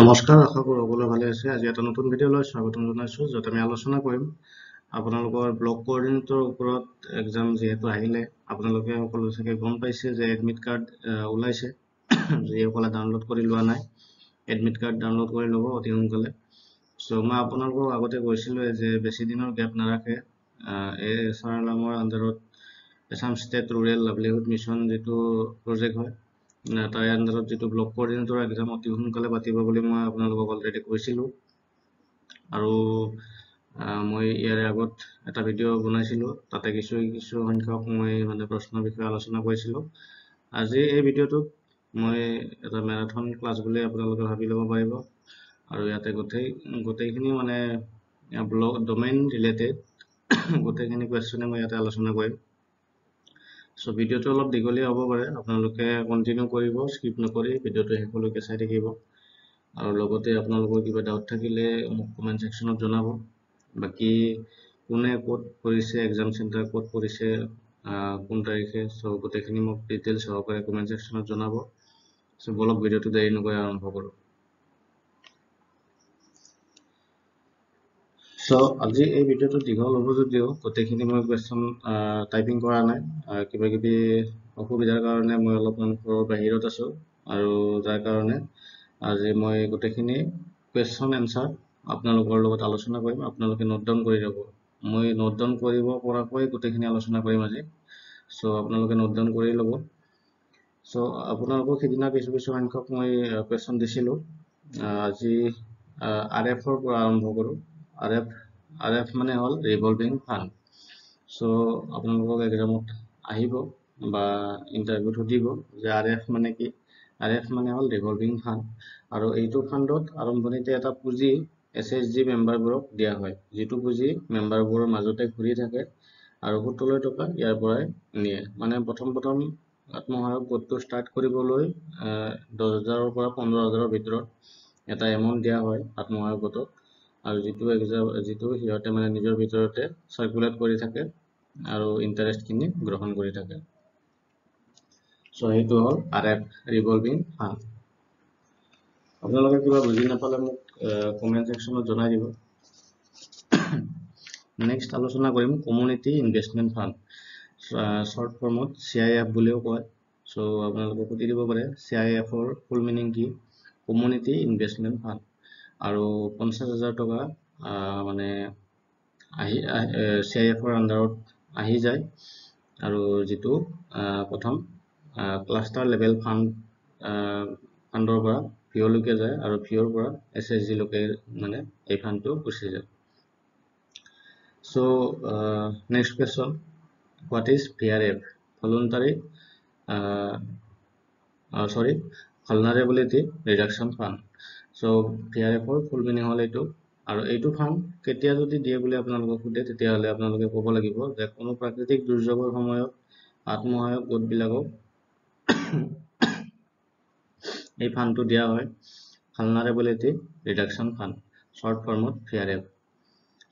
নমস্কাৰ, আশা কৰোঁ সকলোৱে ভালে আছে। আজি এটা নতুন ভিডিঅ'লৈ স্বাগতম জনাইছোঁ, য'ত আমি আলোচনা কৰিম আপোনালোকৰ ব্লক কোঅৰ্ডিনেটৰ ওপৰত। এক্সাম যিহেতু আহিলে, আপোনালোকে সকলো চাগে গম পাইছে যে এডমিট কাৰ্ড ওলাইছে। যিসকলে ডাউনলোড কৰি লোৱা নাই, এডমিট কাৰ্ড ডাউনলোড কৰি ল'ব অতি সোনকালে। চ' মই আপোনালোকক আগতে কৈছিলোঁ যে বেছি দিনৰ গেপ নাৰাখে এই এছআৰ আলমৰ আণ্ডাৰত Assam state rural livelihood mission যিটো প্ৰজেক্ট হয়, তাৰে আণ্ডাৰত যিটো ব্লক কোঅৰ্ডিনেটৰ এক্সাম অতি সোনকালে পাতিব বুলি মই আপোনালোকক অলৰেডি কৈছিলোঁ। আৰু মই ইয়াৰে আগত এটা ভিডিঅ' বনাইছিলোঁ, তাতে কিছু সংখ্যক মই প্ৰশ্নৰ বিষয়ে আলোচনা কৰিছিলোঁ। আজি এই ভিডিঅ'টোত মই এটা মেৰাথন ক্লাছ বুলি আপোনালোকে ভাবি ল'ব পাৰিব। আৰু ইয়াতে গোটেইখিনি ব্লক ডমেইন ৰিলেটেড গোটেইখিনি কুৱেশ্যনে মই ইয়াতে আলোচনা কৰিম। চ' ভিডিঅ'টো অলপ দীঘলীয়া হ'ব পাৰে, আপোনালোকে কণ্টিনিউ কৰিব, স্কিপ নকৰি ভিডিঅ'টো শেষলৈকে চাই থাকিব। আৰু লগতে আপোনালোকৰ কিবা ডাউট থাকিলে মোক কমেণ্ট ছেকশ্যনত জনাব। বাকী কোনে ক'ত কৰিছে, এক্সাম চেণ্টাৰ ক'ত কৰিছে, কোন তাৰিখে, চ' গোটেইখিনি মোক ডিটেইলছ সহকাৰে কমেণ্ট ছেকশ্যনত জনাব। চ' বলক ভিডিঅ'টো দেৰি নকৰি আৰম্ভ কৰোঁ। চ' আজি এই ভিডিঅ'টো দীঘল হ'ব যদিও গোটেইখিনি মই কুৱেশ্যন টাইপিং কৰা নাই। কিবা কিবি অসুবিধাৰ কাৰণে মই অলপমান ঘৰৰ বাহিৰত আছোঁ, আৰু যাৰ কাৰণে আজি মই গোটেইখিনি কুৱেশ্যন এনচাৰ আপোনালোকৰ লগত আলোচনা কৰিম। আপোনালোকে নোট ডাউন কৰি ল'ব। মই নোট ডাউন কৰিব পৰাকৈ গোটেইখিনি আলোচনা কৰিম আজি। চ' আপোনালোকে নোট ডাউন কৰি ল'ব। চ' আপোনালোকক সিদিনা কিছু সংখ্যক মই কুৱেশ্যন দিছিলোঁ। আজি RF-ৰ পৰা আৰম্ভ কৰোঁ। RF মানে হ'ল ৰিভলভিং ফাণ্ড। চ' আপোনালোকক এক্সামত আহিব বা ইণ্টাৰভিউত সুধিব যে RF মানে কি। RF মানে হ'ল ৰিভলভিং ফাণ্ড, আৰু এইটো ফাণ্ডত আৰম্ভণিতে এটা পুঁজি SHG মেম্বাৰবোৰক দিয়া হয়, যিটো পুঁজি মেম্বাৰবোৰৰ মাজতে ঘূৰি থাকে আৰু সুতলৈ টকা ইয়াৰ পৰাই নিয়ে। প্ৰথম আত্মসহায়ক গোটটো ষ্টাৰ্ট কৰিবলৈ 10,000-ৰ পৰা 15,000-ৰ ভিতৰত এটা এমাউণ্ট দিয়া হয় আত্মসহায়ক গোটক, আৰু যিটো সিহঁতে নিজৰ ভিতৰতে চাৰ্কুলেট কৰি থাকে আৰু ইণ্টাৰেষ্টখিনি গ্ৰহণ কৰি থাকে। চ' সেইটো হ'ল RF ৰিভলভিং ফাণ্ড। আপোনালোকে কিবা বুজি নাপালে মোক কমেণ্ট ছেকশ্যনত জনাই দিব। নেক্সট আলোচনা কৰিম কমিউনিটি ইনভেষ্টমেণ্ট ফাণ্ড, শ্বৰ্ট ফৰ্মত CIF বুলিও কয়। চ' আপোনালোকে সুধি দিব পাৰে CIF-ৰ ফুল মিনিং কি। কমিউনিটি ইনভেষ্টমেণ্ট ফাণ্ড, আৰু 50,000 টকা CIF-ৰ আণ্ডাৰত আহি যায়, আৰু যিটো প্ৰথম ক্লাষ্টাৰ লেভেল ফাণ্ডৰ পৰা ভিঅ'লৈকে যায়, আৰু ভিঅ'ৰ পৰা SHG-লৈকে এই ফাণ্ডটো গুচি যায়। So' next question, what is VRF? Vulnerability reduction fund. So' VRF-ৰ ফুল মিনিং হ'ল এইটো। আৰু এইটো ফাণ্ড কেতিয়া যদি দিয়ে বুলি আপোনালোকক সোধে, তেতিয়াহ'লে আপোনালোকে ক'ব লাগিব যে কোনো প্ৰাকৃতিক দুৰ্যোগৰ সময়ত আত্মসহায়ক গোটবিলাকক এই ফাণ্ডটো দিয়া হয়, ভালনাৰেবিলিটি ৰিডাকশ্যন ফাণ্ড, শ্বৰ্ট ফৰ্মত VRF।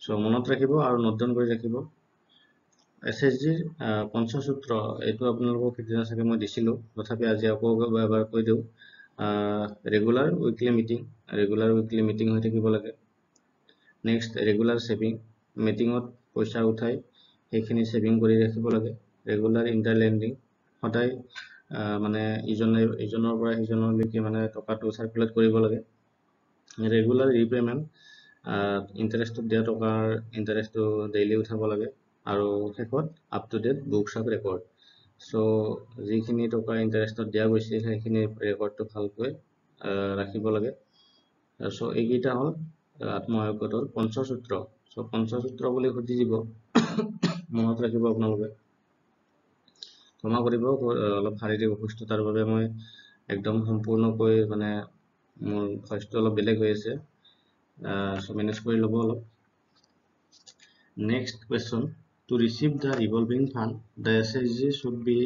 চ' মনত ৰাখিব আৰু নোট ডাউন কৰি ৰাখিব। SHG-ৰ পঞ্চসূত্ৰ, এইটো আপোনালোকক সিদিনা চাগে মই দিছিলোঁ, তথাপি আজি আকৌ এবাৰ কৈ দিওঁ। ৰেগুলাৰ উইকলি মিটিং হৈ থাকিব লাগে। নেক্সট ৰেগুলাৰ ছেভিং, মিটিঙত পইচা উঠাই সেইখিনি ছেভিং কৰি ৰাখিব লাগে। ৰেগুলাৰ ইণ্টাৰলেণ্ডিং, সদায় ইজনৰ পৰা সিজনলৈকে টকাটো চাৰ্কুলেট কৰিব লাগে। ৰেগুলাৰ ৰিপে'মেণ্ট, ইণ্টাৰেষ্টত দিয়া টকাৰ ইণ্টাৰেষ্টটো ডেইলি উঠাব লাগে। আৰু শেষত up to date books of record. So' যিখিনি টকা ইণ্টাৰেষ্টত দিয়া গৈছিল সেইখিনি ৰেকৰ্ডটো ভালকৈ ৰাখিব লাগে। চ' এইকেইটা হ'ল আত্মসহায়ক গোটৰ পঞ্চসূত্ৰ। চ' পঞ্চসূত্ৰ বুলি সুধি দিব, মনত ৰাখিব আপোনালোকে। ক্ষমা কৰিব, অলপ শাৰীৰিক অসুস্থতাৰ বাবে মই একদম সম্পূৰ্ণকৈ মোৰ ভইচটো অলপ বেলেগ হৈ আছে, চ' মেনেজ কৰি ল'ব অলপ। Next question, to receive the revolving fund the SHG should be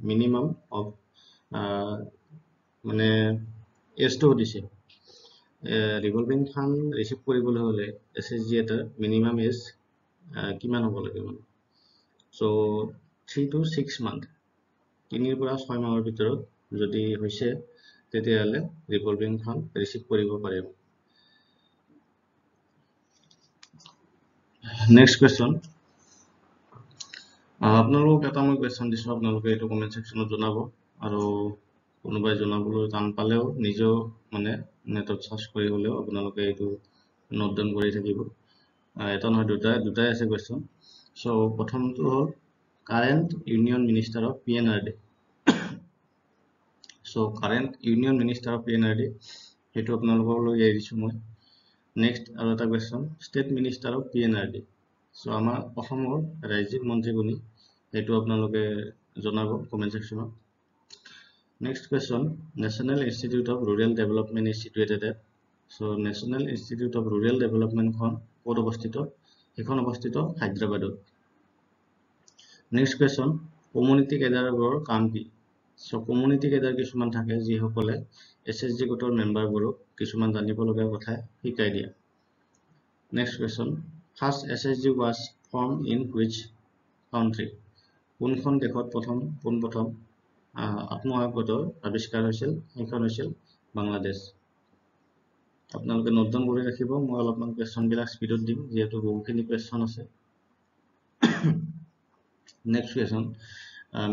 minimum of এজটো সুধিছে। ৰিভলভিং ফাণ্ড ৰিচিভ কৰিবলৈ হ'লে SHG এটাৰ মিনিমাম এজ কিমান হ'ব লাগে চ' 3 to 6 মান্থ, 3 পৰা 6 মাহৰ ভিতৰত যদি হৈছে তেতিয়াহ'লে ৰিভলভিং ফাণ্ড ৰিচিভ কৰিব পাৰিব। নেক্সট কুৱেশ্যন, আপোনালোকক এটা মই কুৱেশ্যন দিছোঁ, আপোনালোকে এইটো কমেণ্ট ছেকশ্যনত জনাব, আৰু কোনোবাই জনাবলৈ টান পালেও নিজেও মানে নেটত চাৰ্চ কৰি হ'লেও আপোনালোকে এইটো নোট ডাউন কৰি থাকিব। এটা নহয় দুটাই আছে কুৱেশ্যন। চ' প্ৰথমটো হ'ল current union minister of PNRD। So' current union minister of PNRD সেইটো আপোনালোকলৈ এৰিছোঁ মই। নেক্সট আৰু এটা question, state minister of PNRD। So' আমাৰ অসমৰ ৰাজ্যিক মন্ত্ৰী কোনি সেইটো আপোনালোকে জনাব কমেণ্ট ছেকশ্যনত। Next question, National Institute of Rural Development is situated at. So' National Institute of Rural ডেভেলপমেণ্টখন ক'ত অৱস্থিত? সেইখন অৱস্থিত হায়দৰাবাদত। নেক্সট কুৱেশ্যন, কমিউনিটি কেডাৰৰ কাম কি? চ' কমিউনিটি কেডাৰ কিছুমান থাকে যিসকলে SHG গোটৰ মেম্বাৰবোৰক কিছুমান জানিব লগা কথা শিকাই দিয়ে। Next question, first SHG was form in which country? কোনখন দেশত পোনপ্ৰথম আত্মসহায়ক গোটৰ আৱিষ্কাৰ হৈছিল? সেইখন হৈছিল বাংলাদেশ। আপোনালোকে নোট ডাউন কৰি ৰাখিব, মই অলপমান কুৱেশ্যনবিলাক স্পীডত দিম যিহেতু বহুখিনি কুৱেশ্যন আছে। Next question,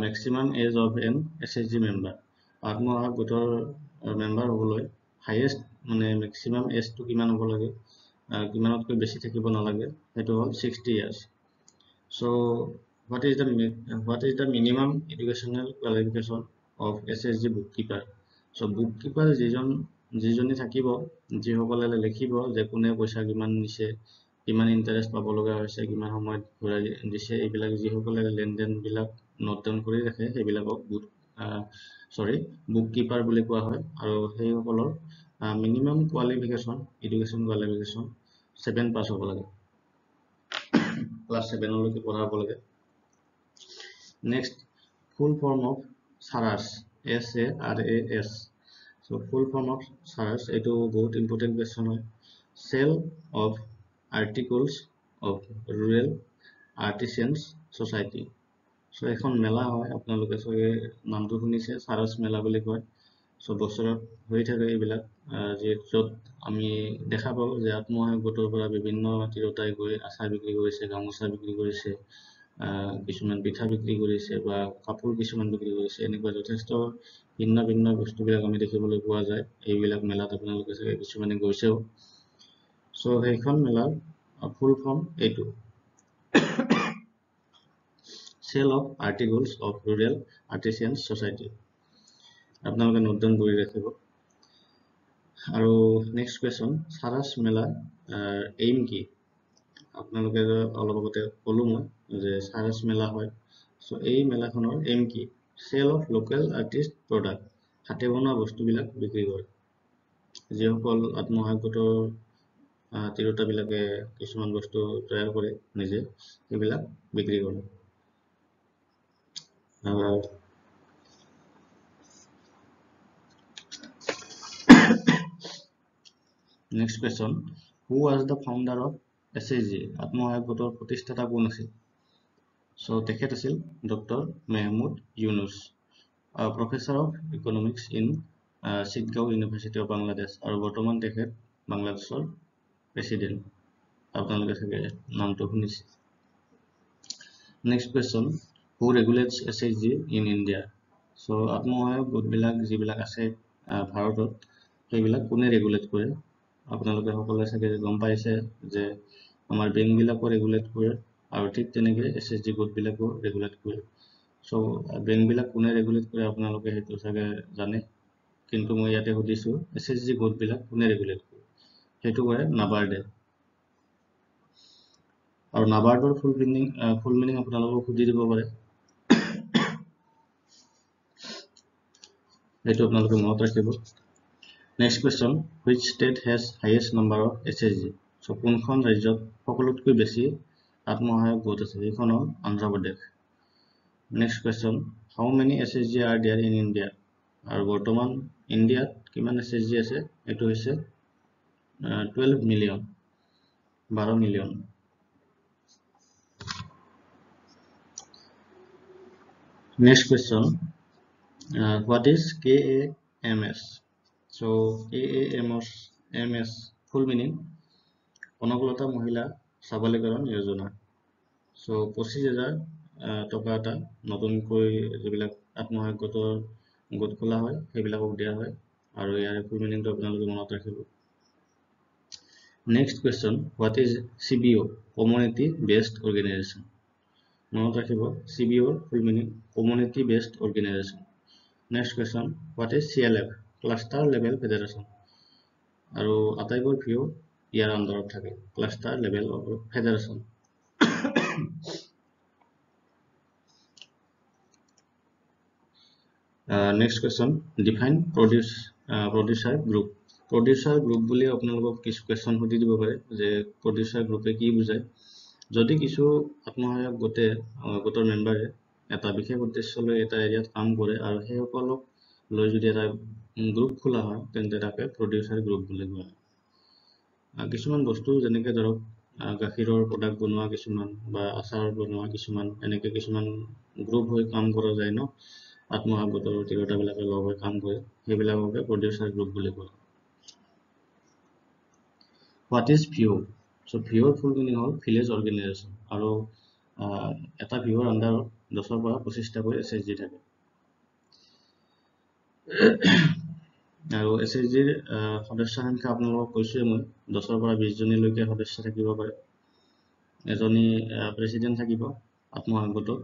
maximum age of an SHG member. আত্মসহায়ক গোটৰ মেম্বাৰ হ'বলৈ হাইয়েষ্ট মানে মেক্সিমাম এজটো কিমান হ'ব লাগে, কিমানতকৈ বেছি থাকিব নালাগে, সেইটো হ'ল 60 years। So' what is the minimum educational qualification of SHG book keeper? So' book keeper যিজনী থাকিব, যিসকলে লিখিব যে কোনে পইচা কিমান নিছে, কিমান ইণ্টাৰেষ্ট পাব লগা হৈছে, কিমান সময়ত ঘূৰাই দিছে, এইবিলাক যিসকলে লেনদেনবিলাক নোট ডাউন কৰি ৰাখে সেইবিলাকক বুক কিপাৰ বুলি কোৱা হয়। আৰু সেইসকলৰ minimum qualification education qualification 7 pass হ'ব লাগে, ক্লাছ 7লৈকে পঢ়া হ'ব লাগে। Next, full form of SARAS, SARAS। So' full form of SARAS এইটো বহুত ইম্পৰ্টেণ্ট কুৱেশ্যন হয়। Sale of articles of rural artisans society. So' এখন মেলা হয়, আপোনালোকে চাগে নামটো শুনিছে, SARAS মেলা বুলি কয়। চ' বছৰত হৈ থাকে এইবিলাক, য'ত আমি দেখা পাওঁ যে আত্মসহায়ক গোটৰ পৰা বিভিন্ন তিৰোতাই গৈ আচাৰ বিক্ৰী কৰিছে, গামোচা বিক্ৰী কৰিছে, কিছুমান পিঠা বিক্ৰী কৰিছে বা কাপোৰ কিছুমান বিক্ৰী কৰিছে। এনেকুৱা যথেষ্ট ভিন্ন ভিন্ন বস্তুবিলাক আমি দেখিবলৈ পোৱা যায় এইবিলাক মেলাত, আপোনালোকে চাগে কিছুমানে গৈছেও। চ' সেইখন মেলাৰ ফুল ফৰ্ম এইটো, sale of articles of rural artisans society. আপোনালোকে নোট ডাউন কৰি ৰাখিব। আৰু নেক্সট কুৱেশ্যন, SARAS মেলা এইম কি? আপোনালোকে অলপ আগতে ক'লো মই যে SARAS মেলা হয়। চ' এই মেলাখনৰ এইম কি? Sale of local artist product, হাতে বনোৱা বস্তুবিলাক বিক্ৰী কৰে। যিসকল আত্মসহায়ক গোটৰ তিৰোতাবিলাকে কিছুমান বস্তু তৈয়াৰ কৰে নিজে, সেইবিলাক বিক্ৰী কৰে। Next question, who was the founder of SHG? আত্মসহায়ক গোটৰ প্ৰতিষ্ঠাতা কোন আছিল? চ' তেখেত আছিল doctor Mahmud Yunus, professor of economics in Chittagong university of Bangladesh, আৰু বৰ্তমান তেখেত বাংলাদেশৰ প্ৰেচিডেণ্ট। আপোনালোকে চাগে নামটো শুনিছে। Next question, who regulates SHG in India? চ' আত্মসহায়ক গোটবিলাক যিবিলাক আছে ভাৰতত, সেইবিলাক কোনে ৰেগুলেট কৰে? আপোনালোকে সকলোৱে চাগে গম পাইছে যে আমাৰ বেংকবিলাকো ৰেগুলেট কৰে, আৰু ঠিক তেনেকৈ SHG গোটবিলাকো ৰেগুলেট কৰে। চ' বেংকবিলাক কোনে ৰেগুলেট কৰে আপোনালোকে সেইটো চাগে জানে, কিন্তু মই ইয়াতে সুধিছোঁ SHG গোটবিলাক কোনে ৰেগুলেট কৰে? সেইটো কৰে নাবাৰ্ডে। আৰু নাবাৰ্ডৰ ফুল মিনিং আপোনালোকক সুধি দিব পাৰে, সেইটো আপোনালোকে মনত ৰাখিব। Next question, which state has highest number of SHG? চ' কোনখন ৰাজ্যত সকলোতকৈ বেছি আত্মসহায়ক গোট আছে? সেইখন হ'ল Andhra Pradesh. Next question, how many SHG are there in India? আৰু বৰ্তমান ইণ্ডিয়াত কিমান SHG আছে? এইটো হৈছে 12 million, 12 million. Next question, what is KAMS? So AAMS full meaning Kanaklata Mahila Sabalikaran Yojana. So 25,000 টকা এটা নতুনকৈ যিবিলাক আত্মসহায়ক গোট খোলা হয় সেইবিলাকক দিয়া হয় আৰু ইয়াৰ ফুল মিনিংটো আপোনালোকে মনত ৰাখিব। Next question, what is CBO? Community based organisation. মনত ৰাখিব CBO full meaning community based organisation. Next question, what is CLF? Cluster level federation. আৰু আটাইবোৰ ভিউ ইয়াৰ আণ্ডাৰত থাকে, cluster level federation. Next question, define producer group. Producer group বুলি আপোনালোকক কিছু question সুধি দিব পাৰে যে প্ৰডিউচাৰ গ্ৰুপে কি বুজায়। যদি কিছু আত্মসহায়ক গোটৰ মেম্বাৰে এটা বিশেষ উদ্দেশ্য লৈ এটা এৰিয়াত কাম কৰে আৰু সেইসকলক লৈ যদি এটা গ্ৰুপ খোলা হয় তেন্তে তাকে প্ৰডিউচাৰ গ্ৰুপ বুলি কোৱা হয়। কিছুমান বস্তু যেনেকৈ ধৰক গাখীৰৰ প্ৰডাক্ট বনোৱা কিছুমান বা আচাৰ বনোৱা কিছুমান এনেকৈ কিছুমান গ্ৰুপ হৈ কাম কৰা যায় ন, আত্মসহায়ক গোটৰ তিৰোতাবিলাকে লগ হৈ কাম কৰে, সেইবিলাককে প্ৰডিউচাৰ গ্ৰুপ বুলি কোৱা হয়। What is view? চ' ভিউৰ ফুল মিনিং হ'ল ভিলেজ অৰ্গেনাইজেশ্যন আৰু এটা ভিউৰ আণ্ডাৰত 10ৰ পৰা 25টাকৈ SHG থাকে। আৰু SHGৰ সদস্য সংখ্যা আপোনালোকক কৈছোৱে মই 10ৰ পৰা 20জনীলৈকে সদস্য থাকিব পাৰে। এজনী প্ৰেচিডেণ্ট থাকিব আত্মসহায়ক গোটৰ,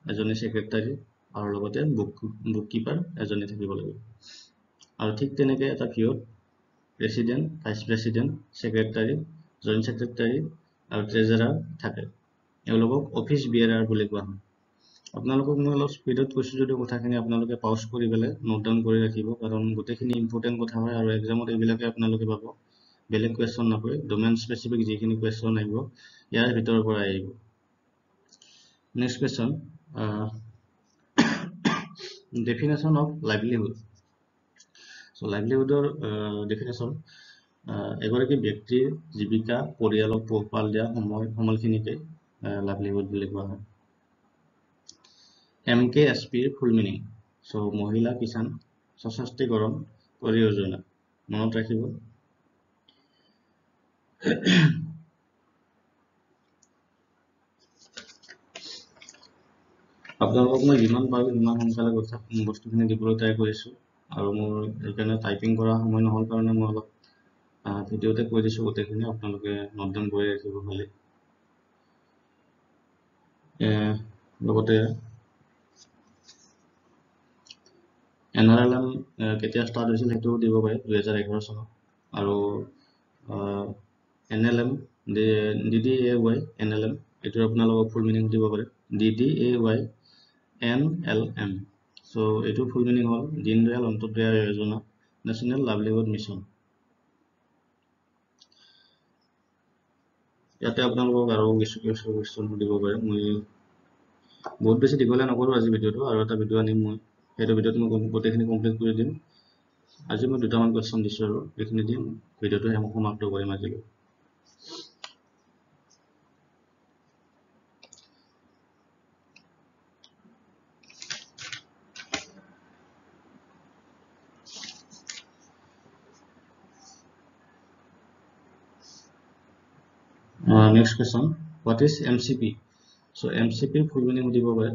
এজনী ছেক্ৰেটাৰী আৰু লগতে বুক কিপাৰ এজনী থাকিব লাগিব। আৰু ঠিক তেনেকৈ এটা ভিউত president, vice president, secretary, joint secretary আৰু ট্ৰেজাৰাৰ থাকে। এওঁলোকক অফিচ বিয়াৰাৰ বুলি কোৱা হয়। আপোনালোকক মই অলপ স্পীডত কৈছোঁ যদিও কথাখিনি আপোনালোকে পাউজ কৰি পেলাই নোট ডাউন কৰি ৰাখিব, কাৰণ গোটেইখিনি ইম্পৰ্টেণ্ট কথা হয় আৰু এক্সামত এইবিলাকে আপোনালোকে পাব। বেলেগ কুৱেশ্যন নাপায়, ডমেইন স্পেচিফিক যিখিনি কুৱেশ্যন আহিব ইয়াৰ ভিতৰৰ পৰা আহিব। Next question, definition of livelihood. So' লাইভলিহুডৰ ডেফিনেশ্যন এগৰাকী ব্যক্তিৰ জীৱিকা, পৰিয়ালক পোহপাল দিয়া সময়খিনিকে লাইভলিহুড বুলি কোৱা হয়। MKSPৰ ফুল মিনিং, চ' মহিলা কিষাণ সশক্তিকৰণ পৰিযোজনা। মনত ৰাখিব। আপোনালোকক মই যিমান পাৰোঁ সিমান সোনকালে বস্তুখিনি দিবলৈ ট্ৰাই কৰিছোঁ আৰু মোৰ সেইকাৰণে টাইপিং কৰা সময় নহ'ল কাৰণে মই অলপ ভিডিঅ'তে কৈ দিছোঁ গোটেইখিনি, আপোনালোকে নোট ডাউন কৰি ৰাখিব খালি। লগতে NRLM কেতিয়া ষ্টাৰ্ট হৈছিল সেইটোও দিব পাৰে, 2011 চনত। আৰু NLM DDAY NLM এইটোৰ আপোনালোকক ফুল মিনিং দিব পাৰে, DDAY NLM। চ' এইটোৰ ফুল মিনিং হ'ল দীনদয়াল অন্ত্যোদয় যোজনা, নেশ্যনেল লাইভলিহুড মিছন। ইয়াতে আপোনালোকক আৰু কিছু কুৱেশ্যন দিব পাৰে। মই বহুত বেছি দীঘলীয়া নকৰোঁ আজি ভিডিঅ'টো, আৰু এটা ভিডিঅ' আনিম মই, সেইটো ভিডিঅ'ত মই গোটেইখিনি কমপ্লিট কৰি দিম। আজি মই 2টামান কুৱেশ্যন দিছোঁ আৰু এইখিনি দিম, ভিডিঅ'টো সমাপ্ত কৰিম আজিলৈ। Next question, what is MCP? So' MCPৰ ফুল মিনিং সুধিব পাৰে।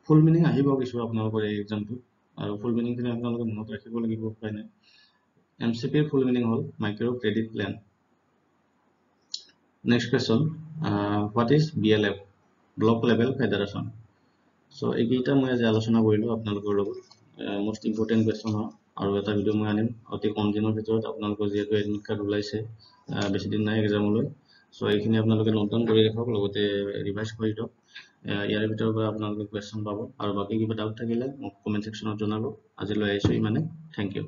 ফুল মিনিং আহিব কিছু আপোনালোকৰ এই এক্সামটোত, আৰু ফুল মিনিংখিনি আপোনালোকে মনত ৰাখিব লাগিব, উপায় নাই। MCPৰ ফুল মিনিং হ'ল micro' credit plan. Next question, what is BLF? Block level federation. So' এইকেইটা মই আজি আলোচনা কৰিলোঁ আপোনালোকৰ লগত, মষ্ট ইম্পৰ্টেণ্ট কুৱেশ্যন হয়। আৰু এটা ভিডিঅ' মই আনিম অতি কম দিনৰ ভিতৰত, আপোনালোকৰ যিহেতু এডমিট কাৰ্ড ওলাইছে, বেছিদিন নাই এক্সামলৈ। চ' এইখিনি আপোনালোকে নোট ডাউন কৰি ৰাখক, লগতে ৰিভাইজ কৰি দিয়ক। ইয়াৰ ভিতৰৰ পৰা আপোনালোকে কুৱেশ্যন পাব, আৰু বাকী কিবা ডাউট থাকিলে মোক কমেণ্ট ছেকশ্যনত জনাব। আজিলৈ আহিছোঁ ইমানে, থেংক ইউ।